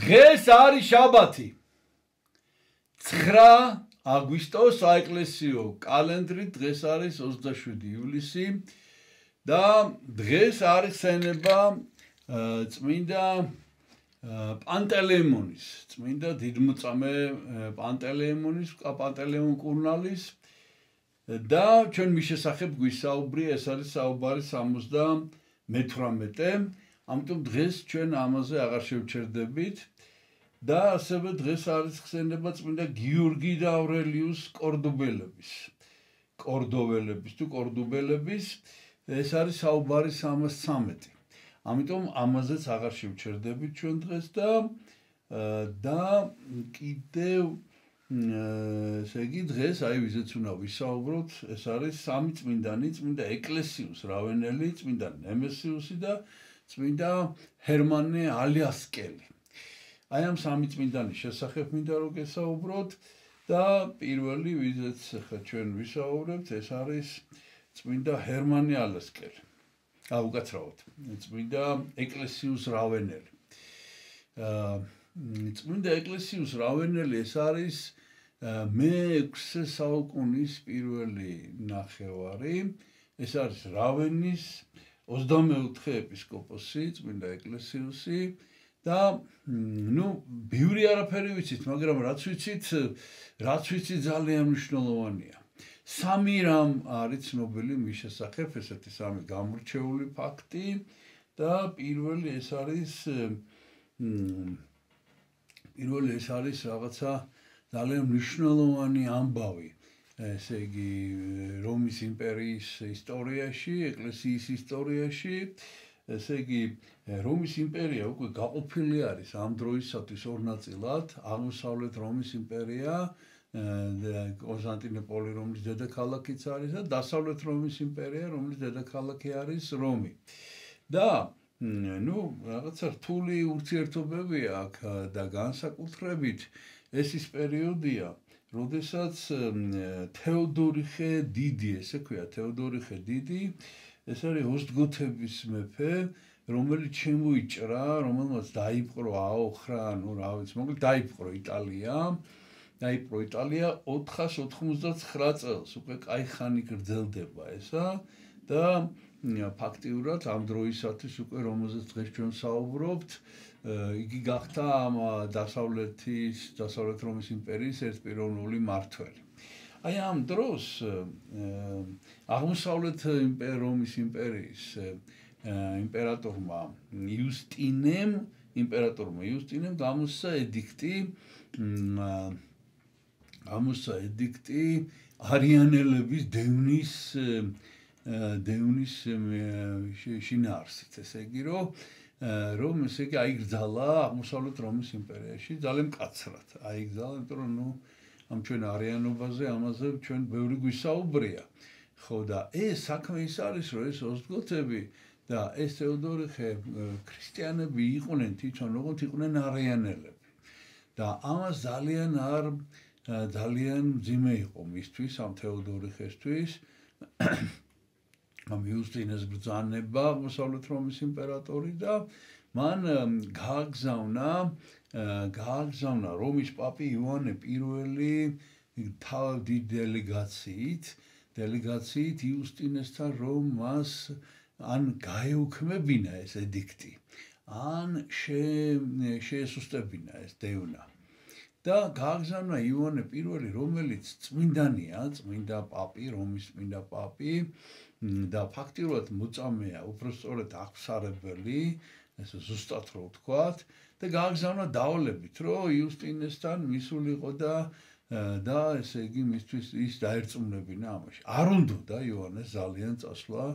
დღეს არის შაბათი 9 აგვისტოს საეკლესიო კალენდრით დღეს არის 27 ივლისი და დღეს არის ხსენება წმინდა პანტელეიმონის წმინდა დიდმოწამე პანტელეიმონის პანტელეიმონ კურნალის და ჩვენ მის შესახებ გვისაუბრია ეს არის საუბარი 78 ამიტომ დღეს ჩვენ ამაზე აღარ შევჩერდებით და ასევე დღეს არის ხსენება წმინდა გიორგი და ავრელიუს კორდობელების ეს არის საუბარი 313 ამიტომ ამაზეც აღარ შევჩერდებით ჩვენ დღეს და კიდევ ესე იგი დღეს აი ვიზეც უნდა ვისაუბროთ ეს არის სამი წმინდანი წმინდა ეკლესიუს რავენელი წმინდა ნემესიუსი და წმინდა ჰერმანე ალიასკელი აი ამ სამი წმინდანის შესახებ მინდა რომ გესაუბროთ და პირველი ვიზეც ხა ჩვენ ვისაუბრებთ ეს არის წმინდა ჰერმანე ალიასკელი უკაცრავად წმინდა ეკლესიუს რავენელი წმინდა ეკლესიუს რავენელი ეს არის მე-6 საუკუნის პირველი ნახევარი ეს არის რავენის 24 ეპისკოპოსი წმინდა ეკლესიუსი და ნუ ბევრი არაფერი ვიცით მაგრამ რაც ვიცით ძალიან მნიშვნელოვანია სამი რამ არის ცნობილი მის შესახებ ესეთი სამი გამორჩეული ფაქტი და პირველი ეს არის რაღაცა ძალიან მნიშვნელოვანი ამბავი ესე იგი რომის იმპერიის ისტორიაში ეკლესიის ისტორიაში ესე იგი რომის იმპერია უკვე გაყოფილი არის ამ დროისათვის ორ ნაწილად აღმოსავლეთ რომის იმპერია კონსტანტინოპოლი რომლის დედაქალაქიც არის და დასავლეთ რომის იმპერია რომლის დედაქალაქი არის რომი და ნუ რაღაცა რთული ურთიერთობები აქ და განსაკუთრებით ეს ის პერიოდია როდესაც თეოდორიხე დიდი ესე ქვია თეოდორიხე დიდი ეს არის ოსტგოთების მეფე რომელიც შემოიჭრა რომელმაც დაიპყრო აოხრა ნუ რა ვიცი მოკლედ დაიპყრო იტალია 499 წელს უკვე კაი ხანი გრძელდება ესა და ფაქტიურად ამ დროისათვის უკვე რომელზეც დღეს ჩვენ საუბრობთ იგი გახდა ამ დასავლეთ რომის იმპერიის ერთპიროვნული მმართველი. აი ამ დროს აღმოსავლეთ რომის იმპერიის იმპერატორმა იუსტინემ გამოსცა ედიქტი არიანელების დევნის შინაარსით ესე იგი რომ ესე იგი აიგრძალა აღმოსავლეთ რომის იმპერიაში ძალიან მკაცრად აიგრძალა იმიტომ რომ ნუ ამ ჩვენ არიანობაზე ამაზე ჩვენ ბევრი გვისაუბრია ხო და ეს საქმე ის არის რომ ეს ოსტგოთები და ეს თეოდორიხე ქრისტიანები იყვნენ თვითონ როგორც იყვნენ არიანელები და ამას ძალიან მძიმე იყო მისთვის ამ თეოდორიხესთვის ამ იუსტინეს ბრძანება აღმოსავლეთ რომის იმპერატორი და მან გააგზავნა რომის პაპი იოანე პირველი დიდი დელეგაციით იუსტინესთან რომ მას ან გაეუქმებინა ეს ედიქტი ან შეესუსტებინა ეს დევნა და გააგზავნა იოანე პირველი რომელიც წმინდანია წმინდა პაპი რომის წმინდა პაპი და ფაქტიურად მოწამეა უпростоრად აღსარებელი ესე ზუსტად რო ვთქვათ და გააგზავნა დავალებით რომ იუსტინესთან მისულიყო და ესე იგი მისთვის ის დაერწმუნებინა ამაში არ უნდოდა იოანეს ძალიან წასვლა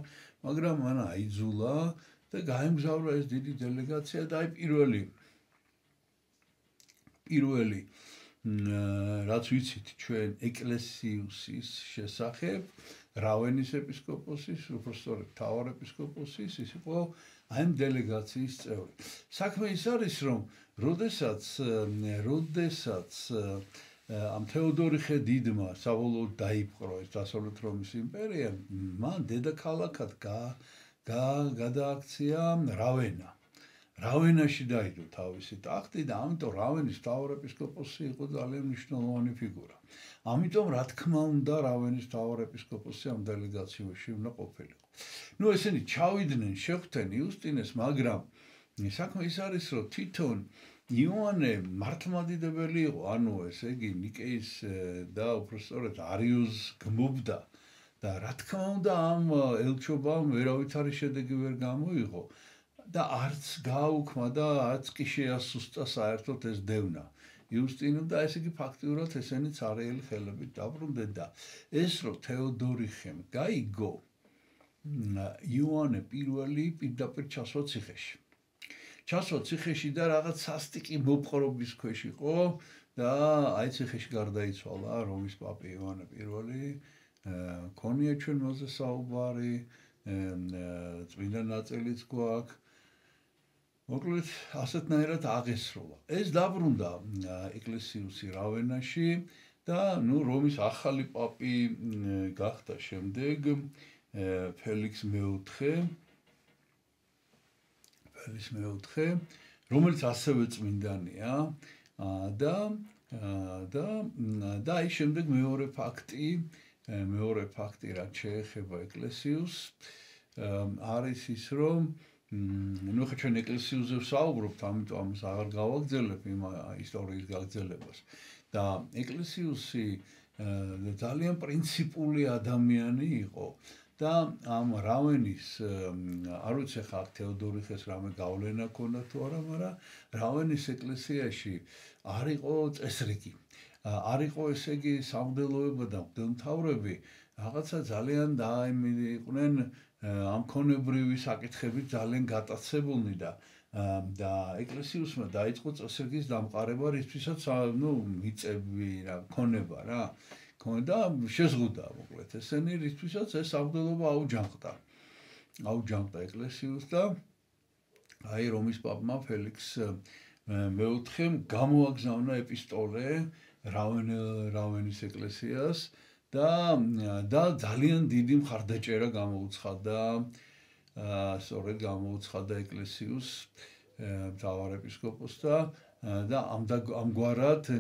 მაგრამ მან აიძულა და გაემგზავრა ეს დიდი დელეგაცია და აი პირველი რაც ვიცით ჩვენ ეკლესიუსის შესახებ რავენის ეპისკოპოსის, უпростоრად მთავარ ეპისკოპოსის, ის იყო აი ამ დელეგაციის წევრი. საქმე ის არის, რომ როდესაც ამ თეოდორიხე დიდმა საბოლოოდ დაიპყრო ეს დასავლეთ რომის იმპერია, მან დედაქალაქად გადააქცია რავენა. რავენაში დაიდო თავისი ტახტი და ამიტომ რავენის მთავარეპისკოპოსი იყო ძალიან მნიშვნელოვანი ფიგურა. ამიტომ რა თქმა უნდა რავენის მთავარეპისკოპოსი ამ დელეგაციაში უნდა ყოფილიყო. ესენი ჩავიდნენ, შეხვდნენ იუსტინეს, მაგრამ საქმე ის არის, რომ თვითონ იოანე მართლმადიდებელი იყო, ანუ ესე იგი ნიკეის და უბრალოდ არიუს გმობდა და რა თქმა უნდა ამ ელჩობამ ვერავითარი შედეგი ვერ გამოიღო და არც გააუქმა და არც კი შეასუსტა საერთოდ ეს დევნა იუსტინემ და ესე იგი ფაქტიურად ესენი ცარიელი ხელებით დაბრუნდნენ და ეს რომ თეოდორიხემ გაიგო იოანე პირველი პირდაპირ ჩასვა ციხეში. ჩასვა ციხეში და რაღაც სასტიკი მოპყრობის ქვეშ იყო და აი ციხეში გარდაიცვალა რომის პაპი იოანე პირველი. ქონია ჩვენ მასზე საუბარი, წმინდა ნაწილიც გვაქვს. მოკლედ ასეთნაირად აღესრულა. ეს დაბრუნდა ეკლესიუსი რავენაში და რომის ახალი პაპი გახდა შემდეგ ფელიქს მეოთხე, რომელიც ასევე წმინდანია და აი შემდეგ მეორე ფაქტი რაც შეეხება ეკლესიუსს არის ის რომ ხა ჩვენ ეკლესიურზე ვსაუბრობთ, ამიტომ ამას აღარ გავაგრძელებ იმ ისტორიის გაგრძელებას. და ეკლესიუსი ძალიან პრინციპული ადამიანი იყო და ამ რავენის არ ვიცი ხა თეოდორიხეს რამე გავლენა ქონდა თუ არა, მაგრამ რავენის ეკლესიაში არ იყო წესრიგი. არ იყო ესე იგი სამღვდელოება და მღვდელმთავრები რაღაცა ძალიან იყვნენ ამ ქონებრივი საკითხებით ძალიან გატაცებულნი და ეკლესიუსმა დაიწყო წესრიგის დამყარება, რისთვისაც მიწები რა ქონება რა და შეზღუდა მოკლედ ესენი რისთვისაც ეს სამღვდელოება აუჯანყდა ეკლესიუსს და აი რომის პაპმა ფელიქს მეოთხემ გამოაგზავნა ეპისტოლე რავენის ეკლესიას და ძალიან დიდი მხარდაჭერა გამოუცხადა სწორედ გამოუცხადა ეკლესიუსს მთავარეპისკოპოსს და ამგვარად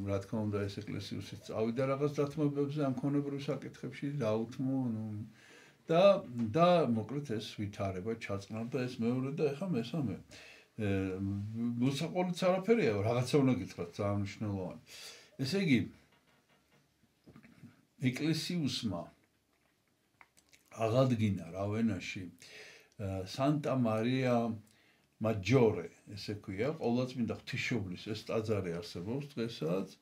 რა თქმა უნდა ეს ეკლესიუსიც წავიდა რაღაც დათმობებზე ამ ქონებრივ საკითხებში დაუთმო და მოკლედ ეს ვითარება ჩაწყნარდა ეს მეორე და ეხა მესამე მოსაყოლიც არაფერია რაღაცა უნდა გითხრათ ძალიან მნიშვნელოვანი ესე იგი ეკლესიუსმა აღადგინა რავენაში სანტა მარია მაჯორე ესე ქვია ყოვლადწმინდა ღვთისმშობლის ეს ტაძარი არსებობს დღესაც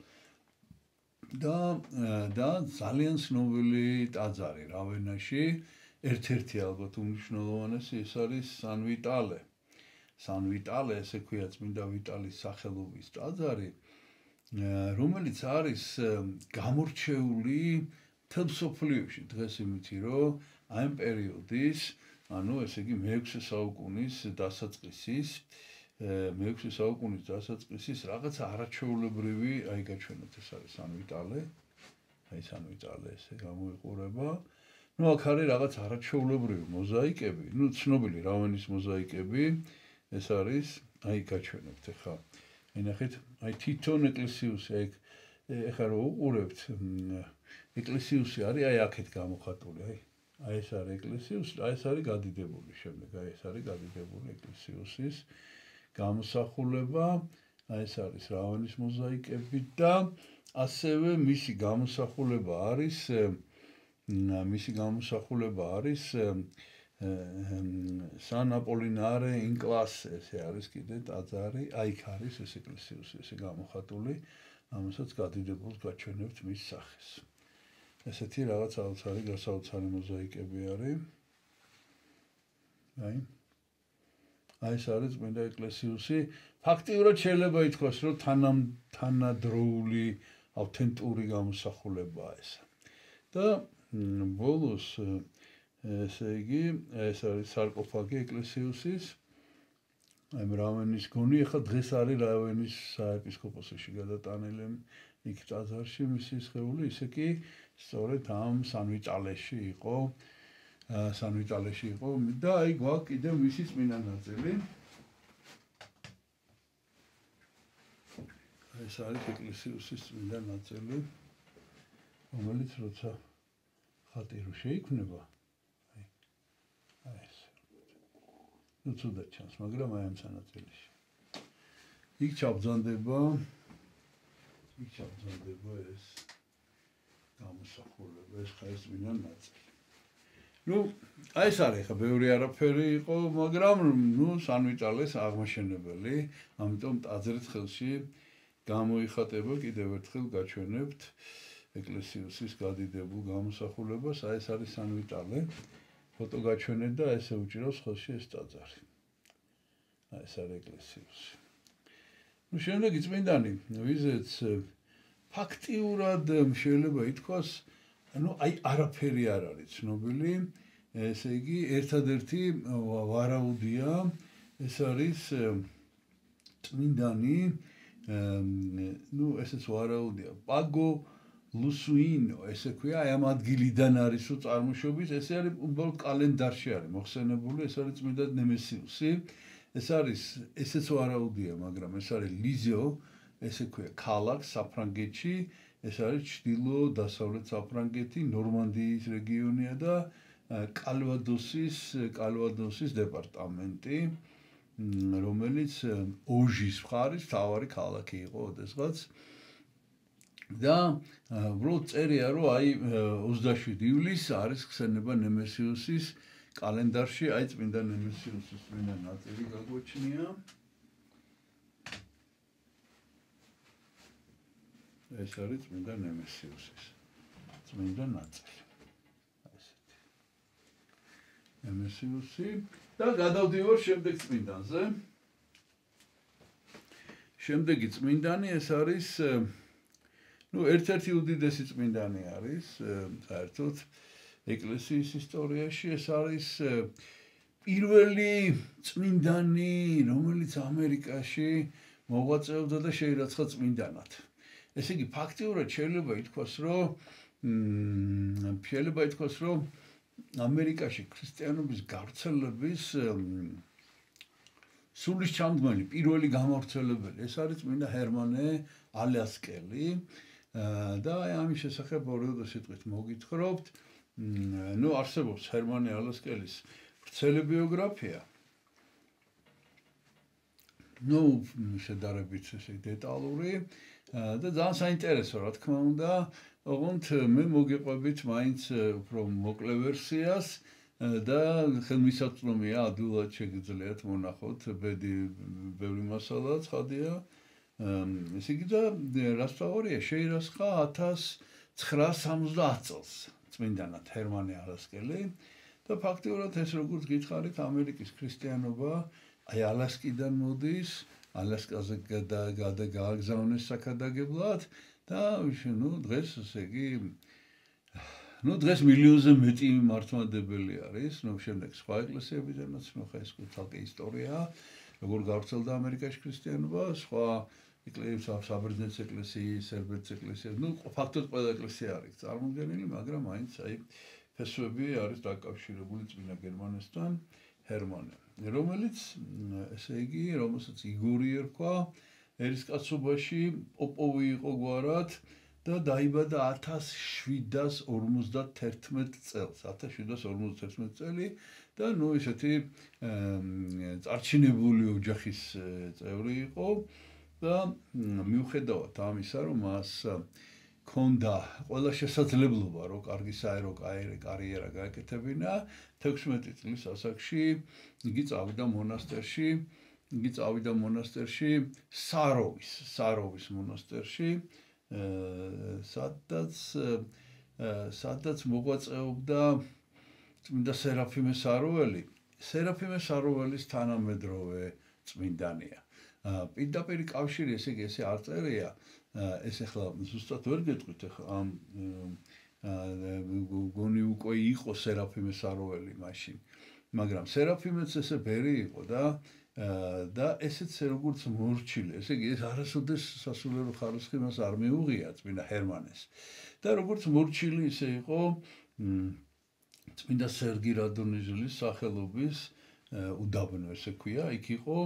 და ძალიან ცნობილი ტაძარი რავენაში ერთ-ერთი ალბათ უმნიშვნელოვანესი ეს არის სან ვიტალე ესე ქვია წმინდა ვიტალის სახელობის ტაძარი რომელიც არის გამორჩეული მთელ მსოფლიოში დღეს იმითი რომ აი ამ პერიოდის ანუ ესე იგი მე-6 საუკუნის დასაწყისის რაღაცა არაჩვეულებრივი აი გაჩვენოთ ეს არის სან ვიტალე ესე გამოიყურება აქ არის რაღაც არაჩვეულებრივი მოზაიკები ცნობილი რავენის მოზაიკები ეს არის აი გაჩვენებთ ახლა ნახეთ აი თვითონ ეკლესიუსი ეხლა რო უყურებთ ეკლესიუსი არის აი აქეთ გამოხატული აი ეს არის ეკლესიუსი აი ეს არის გადიდებული შემდეგ აი ეს არის გადიდებული ეკლესიუსის გამოსახულება აი ეს არის რავენის მოზაიკები და ასევე მისი გამოსახულება არის სან აპოლინარე ინ კლასე ესე არის კიდე ტაძარი აი იქ არის ეს ეკლესიუსი ესე გამოხატული ამასაც გადიდებულს გაჩვენებთ მის სახეს ესეთი რაღაც გასაოცარი მოზაიკები არის აი ეს არის წმინდა ეკლესიუსი ფაქტიურად შეიძლება ითქვას რომ თანადროული ავთენტური გამოსახულებაა ეს და ბოლოს ესე იგი ეს არის სარკოფაგი ეკლესიუსის აი რავენის გონი ახლა დღეს არის რავენის საეპისკოპოსოში გადატანილი იქ ტაძარში მისი სხეული ისე კი სწორედ ამ სან ვიტალეში იყო და აი გვაქვს კიდევ მისი წმინდა ნაწილი ეს არის ეკლესიუსის წმინდა ნაწილი, რომელიც როცა ხატი რო შეიქმნება, აი ეს. ნუ ცუდად ჩანს, მაგრამ აი ამ სანაწილში. იქ ჩაბრძანდება ეს გამოსახულება, ეს ხაის წმინდა ნაწილი. ნუ აი ეს არის ხა ბევრი არაფერი იყო, მაგრამ ნუ სანვიტალეს აღმაშენებელი, ამიტომ ტაძრის ხელში გამოიხატება კიდევ ერთხელ გაჩვენებთ ეკლესიუსის გადიდებულ გამოსახულებას, აი ეს არის სანვიტალე, ფოტო გაჩვენეთ და ესე უჭირავს ხელში ეს ტაძარი. აი ეს არის ეკლესიუსი. ნუ შემდეგი წმინდანი, ვიზეც ფაქტიურად შეიძლება ითქვას, ანუ აი არაფერი არ არის ცნობილი, ესე იგი ერთადერთი ვარაუდია, ეს არის წმინდანი, ნუ ესეც ვარაუდია, პაგო ლუსუინო, ესე ქვია, აი ამ ადგილიდან არის უ წარმოშობის, ესე არის უბრალოდ კალენდარში არის მოხსენებული, ეს არის წმინდა ნემესიუსი, ეს არის ესეც ვარაუდია, მაგრამ ეს არის ლიზო, ესე ქვია, ქალაქ საფრანგეთში, ეს არის ჩრდილო-დასავლეთ საფრანგეთი, ნორმანდიის რეგიონია და კალვადოსის დეპარტამენტი, რომელიც ოჟის მხარის მთავარი ქალაქი იყო ოდესღაც. და უბრალოდ წერია, რომ აი 27 ივლისს არის ხსენება ნემესიუსის კალენდარში, აი წმინდა ნემესიუსის წმინდა ნაწილი გაგვაჩნია. ეს არის წმინდა ნემესიუსის წმინდა ნაწილი. ასეთი. ნემესიუსი და გადავდივარ შემდეგ წმინდანზე. შემდეგი წმინდანი ეს არის ნუ ერთ-ერთი უდიდესი წმინდანი არის, საერთოდ ეკლესიის ისტორიაში ეს არის პირველი წმინდანი, რომელიც ამერიკაში მოღვაწეობდა და შეირაცხა წმინდანად. ესე იგი ფაქტიურად შეიძლება ითქვას, რომ ამერიკაში ქრისტიანობის გავრცელების სულისჩამდგმელი პირველი გამავრცელებელი ეს არის წმინდა ჰერმანე ალასკელი და აი ამის შესახებ ორი სიტყვით მოგითხრობთ. ნუ არსებობს ჰერმანე ალასკელის ვრცელი ბიოგრაფია. ნუ შედარებით ესე დეტალური და ძალიან საინტერესო რა თქმა უნდა, ოღონდ მე მოგიყვებით მაინც უფრო მოკლე ვერსიას და ხელმისაწვდომია ადვილად შეგიძლიათ მონახოთ, ბევრი მასალა ცხადია. ესე იგი და რას ვთვალია, შეირაცხა 1970 წელს წმინდანად ჰერმანე ალასკელი და ფაქტიურად ეს როგორც გითხარით, ამერიკის ქრისტიანობა აი ალასკიდან მოდის, ალასკაზე გააგზავნეს საქადაგებლად და ნუ დღეს ესე იგი დღეს მილიონზე მეტი მართლმადებელი არის, ნუ შემდეგ სხვა ეკლესიებიდანაც, ნუ ხა ეს თალკე ისტორია, როგორ გავრცელდა ამერიკაში ქრისტიანობა, სხვა ეკლესიებს, საბერძნეთის ეკლესიის, სერბეთის ეკლესიას, ნუ ფაქტობრივად ყველა ეკლესია არის წარმოდგენილი, მაგრამ მაინც აი ფესვები არის დაკავშირებული წმინდა გერმანესთან, ჰერმანემ, რომელიც ესე იგი, რომელსაც იგორი ერქვა, ერისკაცობაში პოპოვი იყო გვარად და დაიბადა 1751 წელს, 1751 წელი და ნუ ესეთი წარჩინებული ოჯახის წევრი იყო და მიუხედავად ამისა, რომ მას ჰქონდა ყველა შესაძლებლობა, რომ კარგი საერო კარიერა გააკეთებინა, 16 წლის ასაკში იგი წავიდა მონასტერში, საროვის მონასტერში, სადაც მოღვაწეობდა წმინდა სერაფიმე საროველი. სერაფიმე საროველის თანამედროვე წმინდანია. პირდაპირ კავშირი ესე იგი ესე არ წერია, ეს ახლა ზუსტად ვერ გეტყვით ახლა გონი უკვე იყო სერაფიმე საროველი მაშინ, მაგრამ სერაფიმეც ესე ბერი იყო და ესეც როგორც მორჩილი, ესე იგი ეს არასოდეს სასულიერო ხარისხი მას არ მიუღია წმინდა ჰერმანეს და როგორც მორჩილი ისე იყო წმინდა სერგი რადონეჟელის სახელობის უდაბნო ესე ქვია, იქ იყო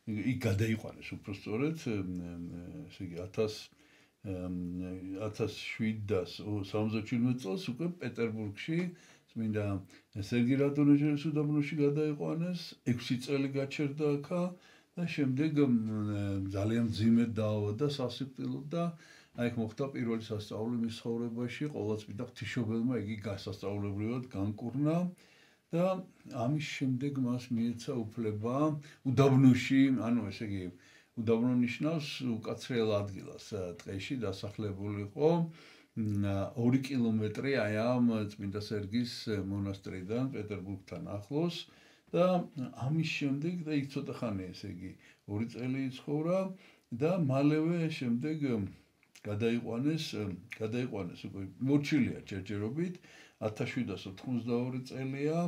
იქ გადაიყვანეს უბრალოდ ესე იგი 1777 წელს უკვე პეტერბურგში წმინდა სერგი რადონეჟელის უდაბნოში გადაიყვანეს 6 წელი გაჩერდა აქა და შემდეგ ძალიან მძიმედ დაავადდა სასიკვდილოდ და აი ეგ მოხდა პირველი სასწაული მის ცხოვრებაში ყოველ წმინდა ღვთისმშობელმა იგი გასასწაულებრივად განკურნა და ამის შემდეგ მას მიეცა უფლება უდაბნოში, ანუ ესე იგი უდაბნო ნიშნავს უკაცრიელ ადგილას, ტყეში დასახლებული იყო 2 კილომეტრი აი ამ წმინდა სერგის მონასტრიდან პეტერბურგთან ახლოს და ამის შემდეგ და იქ ცოტა ხანი ესე იგი 2 წელი იცხოვრა და მალევე შემდეგ გადაიყვანეს უკვე მორჩილია ჯერჯერობით 1782 წელია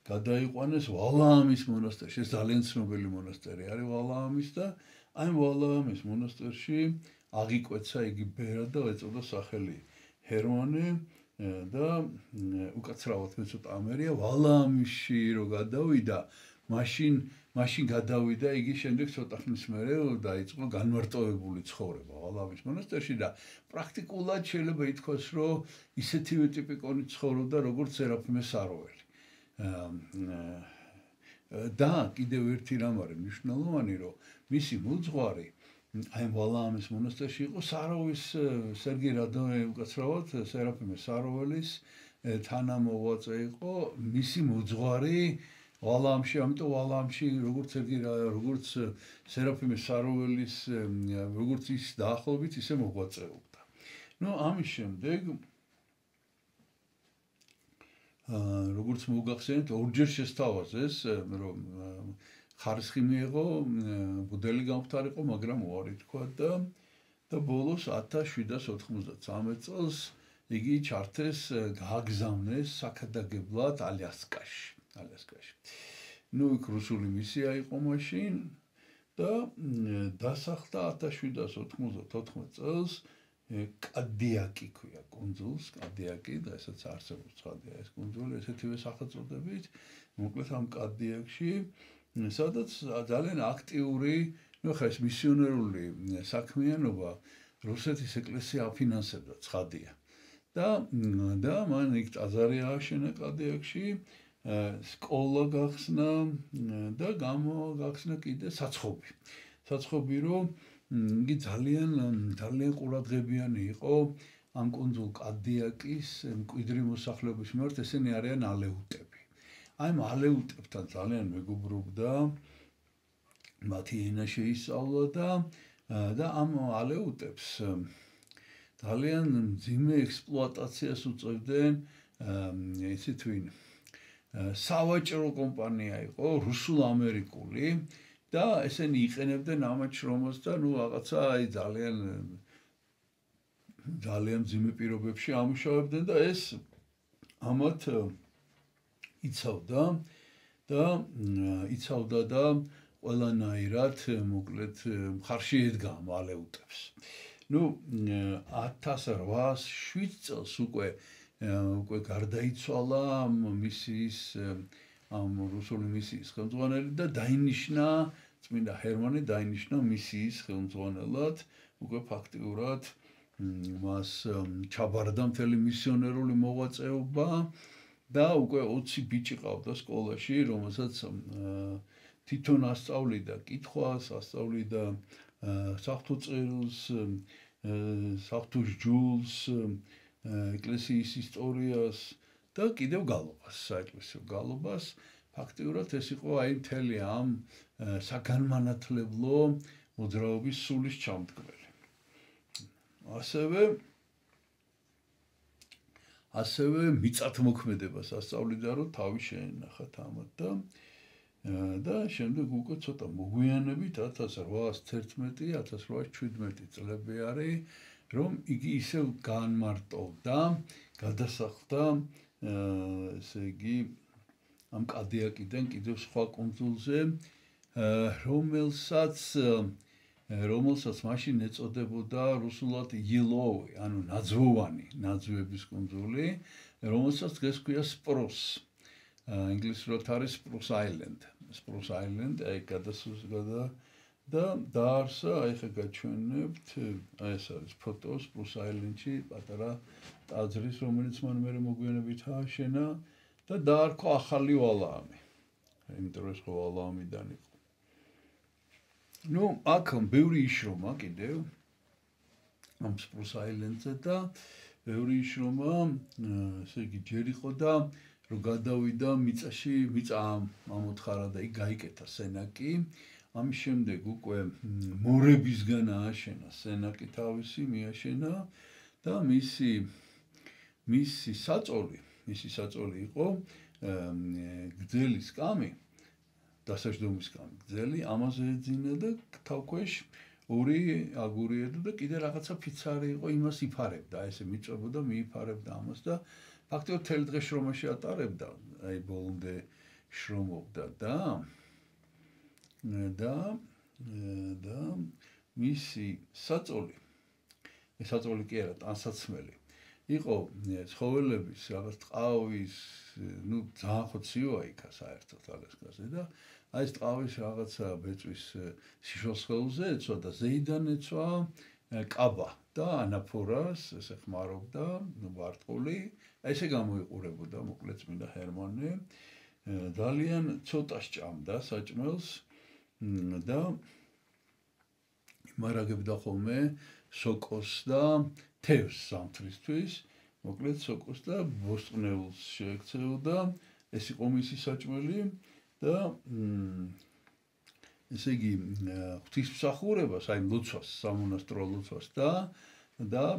გადაიყვანეს ვალაამის მონასტერში, ძალიან ცნობილი მონასტერი არის ვალაამის და აი ვალაამის მონასტერში აღიკვეცა იგი ბერად და ეწოდა სახელი ჰერმონე და უკაცრავად მე ცოტა ამერია ვალაამში რო გადავიდა მაშინ გადავიდა იგი შემდეგ ცოტა ხნის მერე დაიწყო განმარტოვებული ცხოვრება ვალაამის მონასტერში და პრაქტიკულად შეიძლება ითქვას რომ ისეთივე ტიპიკონი ცხოვრობდა როგორც სერაფიმე საროველი და კიდევ ერთი რამ არის მნიშვნელოვანი რომ მისი მოძღვარი აი ვალაამის მონასტერში იყო საროვის სერგი რადონეჟელი უკაცრავად სერაფიმე საროველის თანამოღვაწე იყო მისი მოძღვარი ვალაამში, ამიტომ ვალაამში როგორც სერაფიმე საროველის როგორც ის დაახლოებით ისე მოღვაწეობდა. ნუ ამის შემდეგ როგორც მოგახსენეთ, ორჯერ შესთავაზეს, რომ ხარისხი მიიღო, ბუდელი გამხდარიყო, მაგრამ უარი თქვა და ბოლოს 1793 წელს იგი ჩართეს, გააგზავნეს საქადაგებლად ალიასკაში. ნუ იქ რუსული მისია იყო მაშინ და დასახლდა 1794 წელს კადიაკი ქვია კუნძულს, კადიაკი და ესაც არსებობს ცხადია ეს კუნძული, ესეთივე სახელწოდებით, მოკლედ ამ კადიაკში, სადაც ძალიან აქტიური, ნუ ხა ეს მისიონერული საქმიანობა რუსეთის ეკლესია აფინანსებდა ცხადია. და მან იქ ტაძარი ააშენა კადიაკში სკოლა გახსნა და გახსნა კიდე საცხობი რომ იგი ძალიან ყურადღებიანი იყო ამ კუნძულ კადიაკის მკვიდრი მოსახლეობის მიმართ ესენი არიან ალეუტები აი ამ ალეუტებთან ძალიან მეგობრობდა მათი ენა შეისწავლა და ამ ალეუტებს ძალიან მძიმე ექსპლუატაციას უწევდნენ ისე თვინ სავაჭრო კომპანია იყო რუსულ-ამერიკული და ესენი იყენებდნენ ამათ შრომას და ნუ რაღაცა აი ძალიან მძიმე პირობებში ამუშავებდნენ და ეს ამათ იცავდა და ყველანაირად მოკლედ მხარში ედგა ამ ალეუტებს. ნუ 1807 წელს უკვე გარდაიცვალა ამ რუსული მისიის ხელმძღვანელი და დაინიშნა წმინდა ჰერმონე დაინიშნა მისიის ხელმძღვანელად უკვე ფაქტიურად მას ჩაბარდა მთელი მისიონერული მოღვაწეობა და უკვე 20 ბიჭი ყავდა სკოლაში რომელსაც თვითონ ასწავლიდა კითხვას ასწავლიდა საღვთო წერილს საღვთო ჯულს ეკლესიის ისტორიას და კიდევ გალობას, საეკლესიო გალობას, ფაქტიურად ეს იყო აი მთელი ამ საგანმანათლებლო მოძრაობის სულის ჩამდგმელი. ასევე მიწათმოქმედებას ასწავლიდა, რომ თავი შეენახათ ამათ და შემდეგ უკვე ცოტა მოგვიანებით 1811-1817 წლები არის, რომ იგი ისევ განმარტოვდა, გადასახლდა ესე იგი ამ კადიაკიდან კიდევ სხვა კუნძულზე, რომელსაც მაშინ ეწოდებოდა რუსულად ილოვი, ანუ ნაძვოვანი, ნაძვების კუნძული, რომელსაც დღეს ქვია სპროს. ინგლისურად არის Spruce Island. Spruce Island, აი გადასულდა და დაარსა, აი ხა გაჩვენებთ, აი ეს არის ფოტო Spruce Island-ში, პატარა ტაძრის, რომელიც მან მერე მოგვიანებით ააშენა და დაარქვა ახალი ვალაამი. იმიტომ რომ ეს ხო ვალაამიდან იყო. ნუ აქ ბევრი იშრომა კიდევ ამ Spruce Island-ზე და ბევრი იშრომა, ესე იგი ჯერ იყო და რომ გადავიდა მიწა ამოთხარა და იქ გაიკეთა სენაკი. ამის შემდეგ უკვე მორებისგან ააშენა სენაკი თავისი მიაშენა და მისი საწოლი იყო გძელის კამი, დასაჯდომის კამი, გძელი, ამაზე ეძინა და თავქვეშ ორი აგური ედა და კიდე რაღაცა ფიცარი იყო, იმას იფარებდა, ესე მიწვებოდა, მიიფარებდა ამას და ფაქტობრივად მთელი დღე შრომაში ატარებდა, აი ბოლომდე შრომობდა და მისი საწოლი კი არა, ტანსაცმელი იყო ცხოველების, რაღაც ტყავის, ნუ ძალიან ხოციოა იქა საერთოდ ალასკაზე და აი ეს ტყავის რაღაცა ბეწვის სიშოსხეულზე ეცვა და ზეიდან ეცვა კაბა და ანაფორას, ესე ხმარობდა, ვარტყული, ესე გამოიყურებოდა მოკლედ წმინდა ჰერმანე, ძალიან ცოტა სჭამდა საჭმელს და იმარაგებდა ხოლმე სოკოს და თევზს ზამთრისთვის, მოკლედ სოკოს და ბოსტნეულს შეექცეოდა, ეს იყო მისი საჭმელი და ესე იგი ღვთისმსახურებას, აი ლოცვას, სამონასტრო ლოცვას და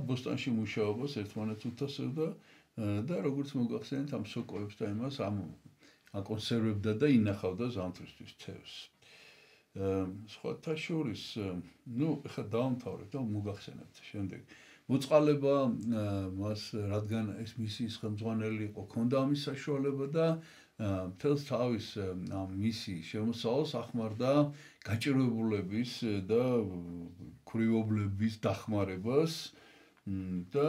ბოსტანში მუშაობას ერთმანეთს უთასებდა და როგორც მოგახსენეთ ამ სოკოებს და იმას აკონსერვებდა და ინახავდა ზამთრისთვის თევზს. სხვათა შორის, ნუ ხა დავამთავრებ და მოგახსენებთ შემდეგ. მოწყალება მას, რადგან ეს მისი ხელმძღვანელი იყო, ჰქონდა ამის საშუალება და მთელს თავის მისი შემოსავალს ახმარდა გაჭირვებულების და ქრივობლების დახმარებას და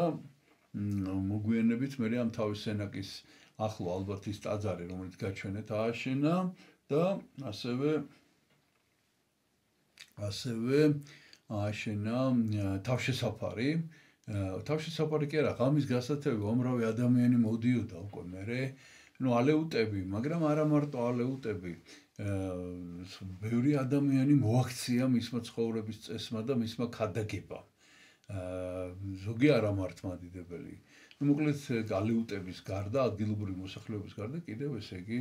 მოგვიანებით მე ამ თავის სენაკის ახლო ალბათ ის ტაძარი, რომელიც გაჩვენეთ, ააშენა და ასევე ააშენა თავშესაფარი. თავშესაფარი კი არა, ღამის გასათევი უამრავი ადამიანი მოდიოდა უკვე მერე, ნუ ალეუტები, მაგრამ არა მარტო ალეუტები. ბევრი ადამიანი მოაქცია მისმა ცხოვრების წესმა და მისმა ქადაგებამ. ზოგი არა მართლმადიდებელი. მოკლედ ალეუტების გარდა, ადგილობრივი მოსახლეობის გარდა კიდევ ესე იგი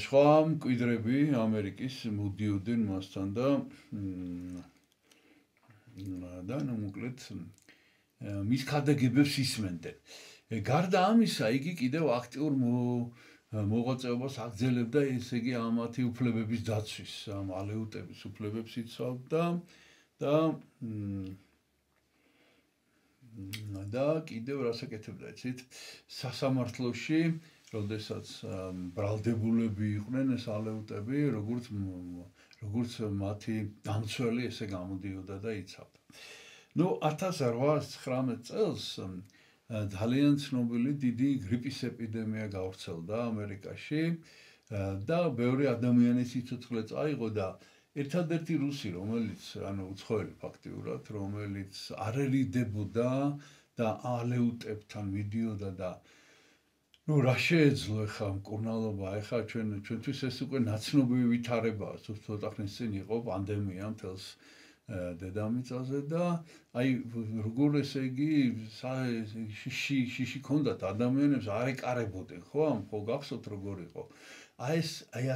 სხვა მკვიდრები ამერიკის მოდიოდნენ მასთან და ნუ მოკლედ მის ქადაგებებს ისმენდნენ. გარდა ამისა, იგი კიდევ აქტიურ მოღვაწეობას აგრძელებდა, ესე იგი ამათი უფლებების დაცვის, ამ ალეუტების უფლებებს იცავდა და კიდევ რას აკეთებდა, იცით, სასამართლოში, როდესაც ბრალდებულები იყვნენ ეს ალეუტები, როგორც მათი დამცველი ესე გამოდიოდა და იცავდა. ნუ 1819 წელს ძალიან ცნობილი დიდი გრიპის ეპიდემია გავრცელდა ამერიკაში და ბევრი ადამიანის სიცოცხლე წაიღო და ერთადერთი რუსი, რომელიც უცხოელი ფაქტიურად, რომელიც არ ერიდებოდა და ალეუტებთან მიდიოდა და ნუ რა შეეძლო ხა მკურნალობა, ეხა ჩვენთვის ეს უკვე ნაცნობი ვითარებაა, ცოტა ხნის წინ იყო პანდემია მთელს დედამიწაზე და აი როგორ ესე იგი შიში ქონდათ ადამიანებს არ ეკარებოდნენ, ხო? ხო გახსოვთ როგორ იყო? აი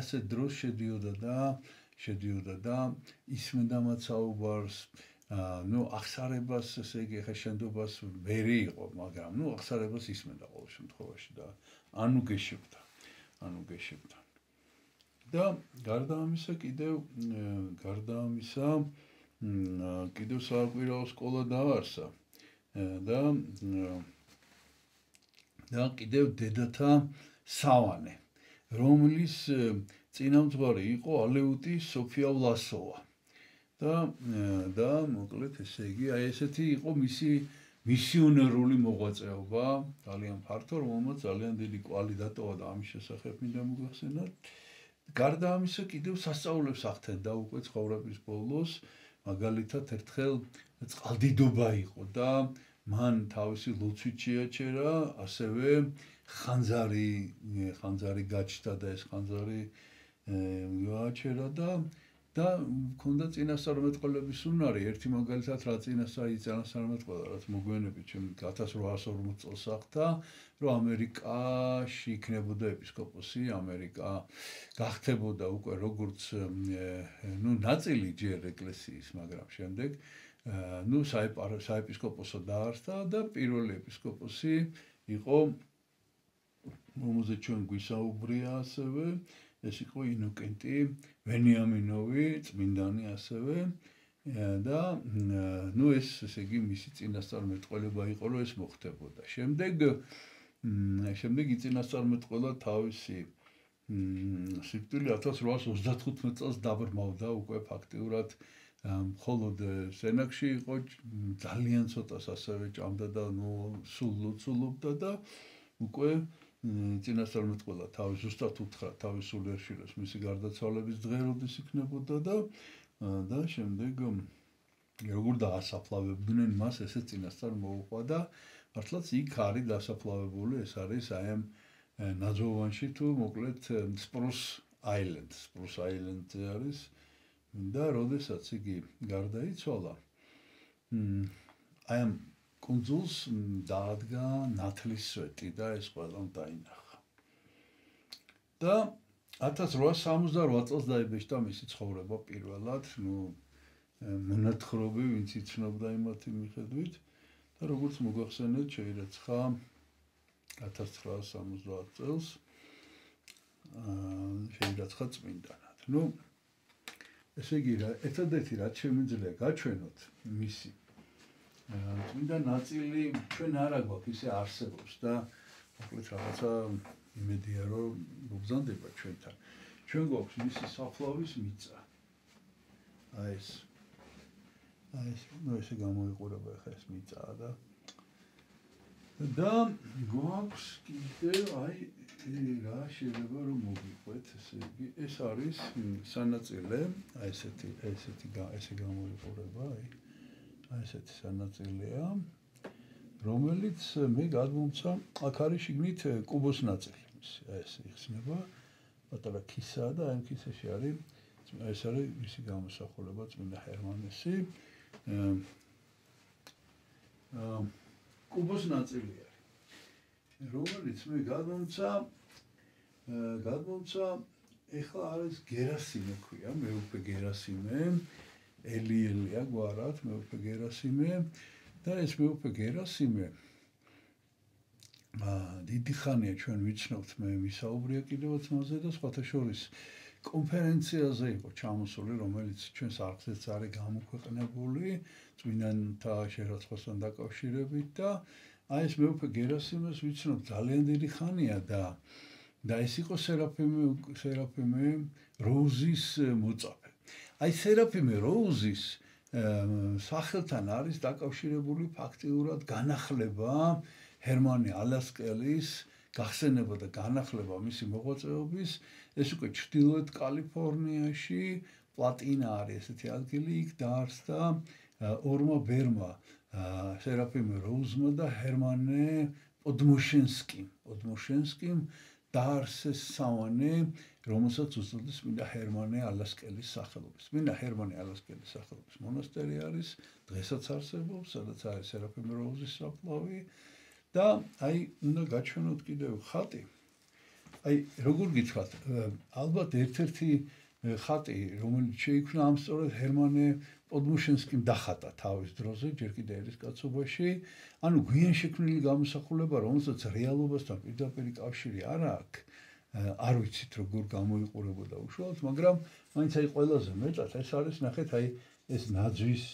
ასე დროს შედიოდა და ისმენდა მათ საუბარს, ნუ აღსარებას, ესე იგი ხა შენდობას ვერ იყო, მაგრამ ნუ აღსარებას ისმენდა ყოველ შემთხვევაში და ანუ გეშებდა. და გარდა ამისა კიდევ საკვირაო სკოლა დაარსა და კიდევ დედათა სავანე, რომლის წინამძღვარი იყო ალეუტი სოფია ვლასოვა და მოკლედ ესე იგი აი ესეთი იყო მისიონერული მოღვაწეობა, ძალიან ფართო, რომელმაც ძალიან დიდი კვალი დატოვა და ამის შესახებ მინდა მოგახსენოთ. გარდა ამისა, კიდევ სასწაულებს ახდენდა უკვე ცხოვრების ბოლოს, მაგალითად ერთხელ წყალდიდობა იყო და მან თავისი ლოცვით შეაჩერა, ასევე ხანძარი გაჩნდა და ეს ხანძარი გააჩერა და მქონდა წინასწარმეტყველების უნარი. ერთი მაგალითად რა წინასწარმეტყველა, რაც მოგვიანებით 1840 წელს ახდა, რომ ამერიკაში იქნებოდა ეპისკოპოსი, ამერიკა გახდებოდა უკვე როგორც ნაწილი ჯერ ეკლესიის, მაგრამ შემდეგ საეპისკოპოსო დაარსდა და პირველი ეპისკოპოსი იყო, რომელზეც ჩვენ გვისაუბრია ასევე, ეს იყო ინოკენტი ვენიამინოვი, წმინდანი ასევე და ეს ესე იგი მისი წინასწარმეტყველება იყო, რომ ეს მოხდებოდა. შემდეგ იწინასწარმეტყველა თავისი სიკვდილი 1835 წელს დაბრმავდა უკვე ფაქტიურად მხოლოდ სენაკში იყო ძალიან ცოტას ასევე ჭამდა და სულ ლოცულობდა და უკვე წინასწარმეტყველა თავის ზუსტად უთხრა თავის სულიერში, რომ მისი გარდაცვალების დღე როდის იქნებოდა და შემდეგ როგორ დაასაფლავებდნენ მას, ესე წინასწარ მოუყვა და მართლაც იქ არის დასაფლავებული, ეს არის აი ამ ნაძვოვანში თუ მოკლედ Spruce Island არის და როდესაც იგი გარდაიცვალა, აი ამ კუნძულს დაადგა ნათლის სვეტი და ეს ყველამ დაინახა. და 1868 წელს დაიბეჭდა მისი ცხოვრება პირველად, მონათხრობი, ვინც იცნობდა იმათი მიხედვით და როგორც მოგახსენეთ, შეირაცხა 1970 წელს შეირაცხა წმინდანად. ესე იგი, ერთადერთი რაც შემიძლია გაჩვენოთ მისი წმინდა ნაწილი ჩვენ არა გვაქვს, ისე არსებობს და მოკლედ რაღაცა იმედია, რომ მოგზანდება ჩვენთან. ჩვენ გვაქვს მისი საფლავის მიწა. აი ეს ესე გამოიყურება ახლა ეს მიწაა და გვაქვს კიდევ აი რა შეიძლება რომ მოგიყვეთ, ესე იგი, ეს არის სანაწილე, აი ესე გამოიყურება, აი ესეთი სანაწილეა, რომელიც მე გადმომცა, აქ არის შიგნით კუბოს ნაწილი. აი ეს იხსნება, პატარა ქისაა და ამ ქისაში არის, ეს არის მისი გამოსახულება წმინდა ჰერმანესი. კუბოს ნაწილი არის, რომელიც მე გადმომცა, ეხლა არის გერასიმე ქვია, მეუფე გერასიმე, ელია გვარად, მეუფე გერასიმე და ეს მეუფე გერასიმე დიდი ხანია ჩვენ ვიცნობთ, მე მისაუბრია კიდევაც მასზე და სხვათა შორის კონფერენციაზე იყო ჩამოსული, რომელიც ჩვენს არხზეც არის გამოქვეყნებული წმინდანთა შერაცხასთან დაკავშირებით და აი ეს მეუფე გერასიმეს ვიცნობ ძალიან დიდი ხანია და ეს იყო სერაფიმე როუზის მოწაფე. აი სერაფიმე როუზის სახელთან არის დაკავშირებული ფაქტიურად განახლება ჰერმანე ალასკელის გახსენება და განახლება მისი მოღვაწეობის, ეს უკვე ჩრდილოეთ კალიფორნიაში პლატინა არის ესეთი ადგილი, იქ დაარსდა ორმა ბერმა, სერაფიმე როუზმა და ჰერმანე პოდმოშენსკიმ დაარსეს სავანე, რომელსაც უწოდეს წმინდა ჰერმანე ალასკელის სახელობის. წმინდა ჰერმანე ალასკელის სახელობის მონასტერი არის, დღესაც არსებობს, სადაც არის სერაფიმე როუზის საფლავი და აი უნდა გაჩვენოთ კიდევ ხატი. აი როგორ გითხრათ, ალბათ ერთ-ერთი ხატი, რომელიც შეიქმნა ამ სწორედ ჰერმანე პოდმოშენსკიმ დახატა თავის დროზე, ჯერ კიდევ ერისკაცობაში, ანუ გვიან შექმნილი გამოსახულება, რომელსაც რეალობასთან პირდაპირ კავშირი არ აქვს, არ ვიცით როგორ გამოიყურებოდა უშუალოდ, მაგრამ მაინც აი ყველაზე მეტად ეს არის, ნახეთ, აი ეს ნაძვის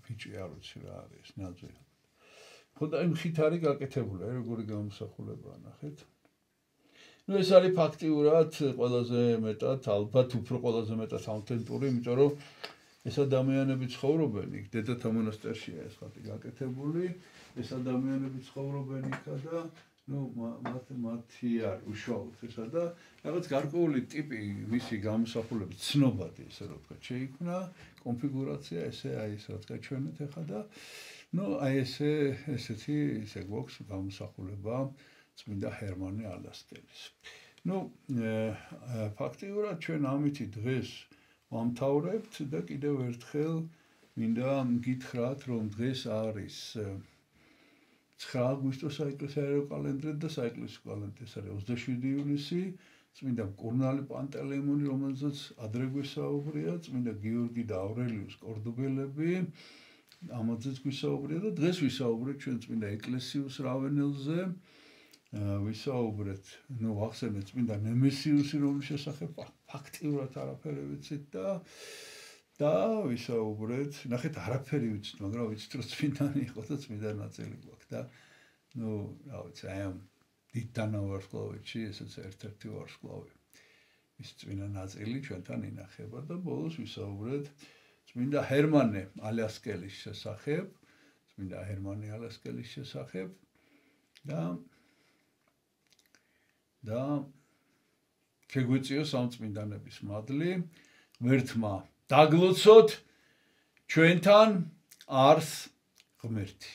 ფიჭი, არ ვიცი რა არის ეს ნაძვი. ხოდა იმ ხით არის გაკეთებული, აი როგორი გამოსახულებაა, ნახეთ. ეს არის ფაქტიურად ყველაზე მეტად, ალბათ უფრო ყველაზე მეტად ავთენტური, იმიტომ რომ ეს ადამიანები ცხოვრობენ იქ, დედათა მონასტერშია ეს ხატი გაკეთებული, ეს ადამიანები ცხოვრობენ იქა და მათი არის უშუალოდ ესა და რაღაც გარკვეული ტიპი მისი გამოსახულების ცნობადი ესე რომ ვთქვა შეიქმნა კონფიგურაცია ესე აი ეს რაც გაჩვენეთ ახლა და აი ესეთი ესე გვაქვს გამოსახულება წმინდა ჰერმანე ალასკელის. ფაქტიურად ჩვენ ამითი დღეს ვამთავრებთ და კიდევ ერთხელ მინდა გითხრათ რომ დღეს არის 9 აგვისტოს საეკლესიარო კალენდრი და საეკლესიო კალენდრი ეს არის 27 ივნისი წმინდა მკურნალი პანტელეიმონი რომელზეც ადრე გვესაუბრია წმინდა გიორგი და ავრელიუს კორდობელები ამაზეც გვისაუბრია და დღეს ვისაუბრეთ ჩვენ წმინდა ეკლესიუს რაველზე ვისაუბრეთ ვახსენეთ წმინდა ნემესიუსი რომლის შესახებ ფაქტიურად არაფერი ვიცით და ვისაუბრეთ ნახეთ არაფერი ვიცით მაგრამ ვიცით რომ წმინდანი იყო და წმინდა ნაწილი გვაქვს და რა ვიცი აი ამ დიდთანა ვარსკვლავეთში ესეც ერთ-ერთი ვარსკვლავი ის წმინდა ნაწილი ჩვენთან ინახება და ბოლოს ვისაუბრეთ წმინდა ჰერმანე ალასკელის შესახებ წმინდა ჰერმანე ალასკელის შესახებ და შეგვიწიოს ამ წმინდანების მადლი ღმერთმა დაგლოცოთ ჩვენთან არს ღმერთი